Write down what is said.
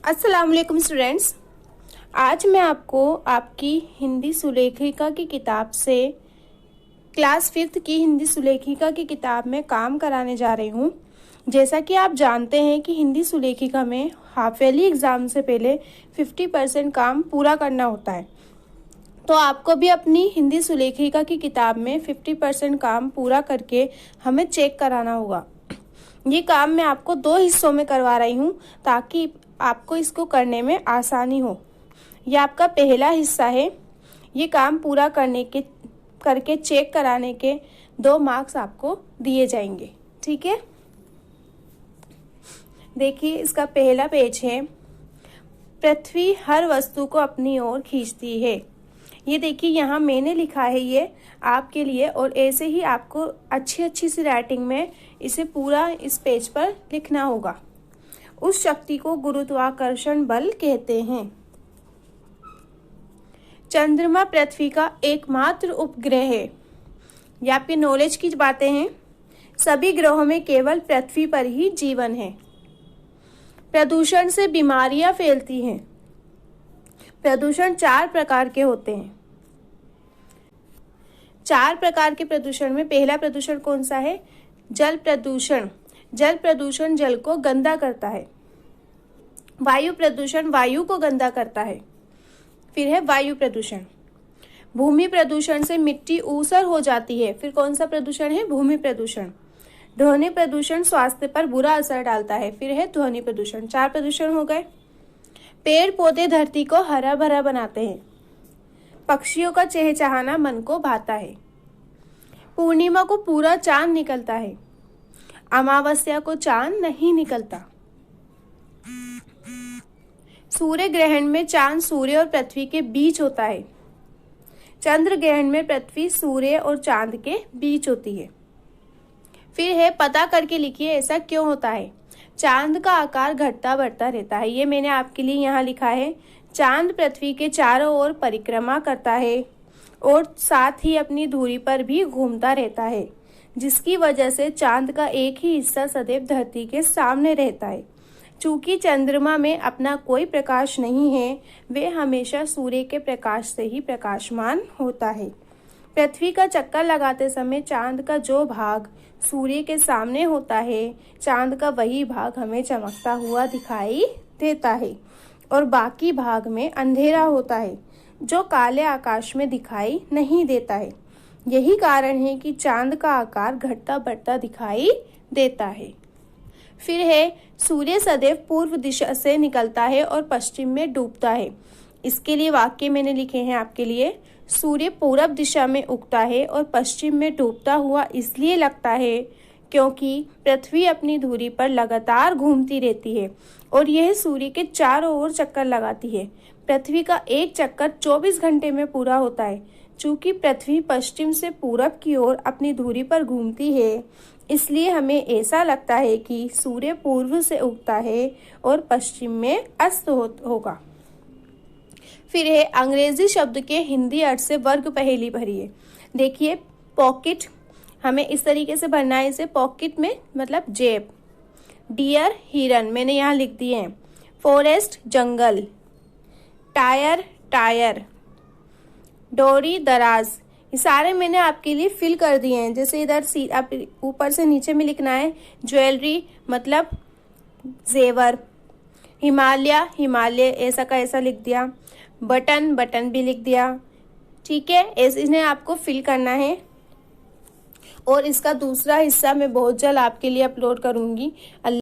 अस्सलाम वालेकुम स्टूडेंट्स। आज मैं आपको आपकी हिंदी सुलेखिका की किताब से क्लास 5th की हिंदी सुलेखिका की किताब में काम कराने जा रही हूँ। जैसा कि आप जानते हैं कि हिंदी सुलेखिका में हाफ ईयरली एग्ज़ाम से पहले 50% काम पूरा करना होता है, तो आपको भी अपनी हिंदी सुलेखिका की किताब में 50% काम पूरा करके हमें चेक कराना होगा। ये काम मैं आपको 2 हिस्सों में करवा रही हूँ ताकि आपको इसको करने में आसानी हो। यह आपका पहला हिस्सा है। ये काम पूरा करके चेक कराने के 2 मार्क्स आपको दिए जाएंगे। ठीक है, देखिए इसका पहला पेज है, पृथ्वी हर वस्तु को अपनी ओर खींचती है। ये देखिए यहाँ मैंने लिखा है ये आपके लिए, और ऐसे ही आपको अच्छी सी राइटिंग में इसे पूरा इस पेज पर लिखना होगा। उस शक्ति को गुरुत्वाकर्षण बल कहते हैं। चंद्रमा पृथ्वी का एकमात्र उपग्रह है। ये आपके नॉलेज की बातें हैं। सभी ग्रहों में केवल पृथ्वी पर ही जीवन है। प्रदूषण से बीमारियां फैलती हैं। प्रदूषण 4 प्रकार के होते हैं। 4 प्रकार के प्रदूषण में पहला प्रदूषण कौन सा है? जल प्रदूषण। जल प्रदूषण जल को गंदा करता है। वायु प्रदूषण वायु को गंदा करता है। फिर है वायु प्रदूषण। भूमि प्रदूषण से मिट्टी ऊसर हो जाती है। फिर कौन सा प्रदूषण है? भूमि प्रदूषण। ध्वनि प्रदूषण स्वास्थ्य पर बुरा असर डालता है। फिर है ध्वनि प्रदूषण। 4 प्रदूषण हो गए। पेड़ पौधे धरती को हरा भरा बनाते हैं। पक्षियों का चहचहाना मन को भाता है। पूर्णिमा को पूरा चांद निकलता है। अमावस्या को चांद नहीं निकलता। सूर्य ग्रहण में चांद सूर्य और पृथ्वी के बीच होता है। चंद्र ग्रहण में पृथ्वी सूर्य और चांद के बीच होती है। फिर है पता करके लिखिए ऐसा क्यों होता है। चांद का आकार घटता बढ़ता रहता है। ये मैंने आपके लिए यहाँ लिखा है। चांद पृथ्वी के चारों ओर परिक्रमा करता है और साथ ही अपनी धुरी पर भी घूमता रहता है, जिसकी वजह से चांद का एक ही हिस्सा सदैव धरती के सामने रहता है। चूंकि चंद्रमा में अपना कोई प्रकाश नहीं है, वे हमेशा सूर्य के प्रकाश से ही प्रकाशमान होता है। पृथ्वी का चक्कर लगाते समय चांद का जो भाग सूर्य के सामने होता है, चांद का वही भाग हमें चमकता हुआ दिखाई देता है और बाकी भाग में अंधेरा होता है, जो काले आकाश में दिखाई नहीं देता है। यही कारण है कि चांद का आकार घटता बढ़ता दिखाई देता है। फिर है सूर्य सदैव पूर्व दिशा से निकलता है और पश्चिम में डूबता है। इसके लिए वाक्य मैंने लिखे हैं आपके लिए। सूर्य पूरब दिशा में उगता है और पश्चिम में डूबता हुआ इसलिए लगता है क्योंकि पृथ्वी अपनी धुरी पर लगातार घूमती रहती है और यह सूर्य के चारों ओर चक्कर लगाती है। पृथ्वी का एक चक्कर 24 घंटे में पूरा होता है। चूंकि पृथ्वी पश्चिम से पूरब की ओर अपनी धुरी पर घूमती है, इसलिए हमें ऐसा लगता है कि सूर्य पूर्व से उगता है और पश्चिम में अस्त होगा। फिर है अंग्रेजी शब्द के हिंदी अर्थ से वर्ग पहेली भरिए। देखिए पॉकेट हमें इस तरीके से भरना है। इसे पॉकेट में मतलब जेब। डियर हिरन मैंने यहाँ लिख दिए हैं। फॉरेस्ट जंगल। Tyre tyre. डोरी दराज। ये सारे मैंने आपके लिए फिल कर दिए हैं। जैसे इधर आप ऊपर से नीचे में लिखना है। ज्वेलरी मतलब जेवर। हिमालय हिमालय ऐसा का ऐसा लिख दिया। बटन बटन भी लिख दिया। ठीक है, ऐसे इन्हें आपको फिल करना है और इसका दूसरा हिस्सा मैं बहुत जल्द आपके लिए अपलोड करूंगी।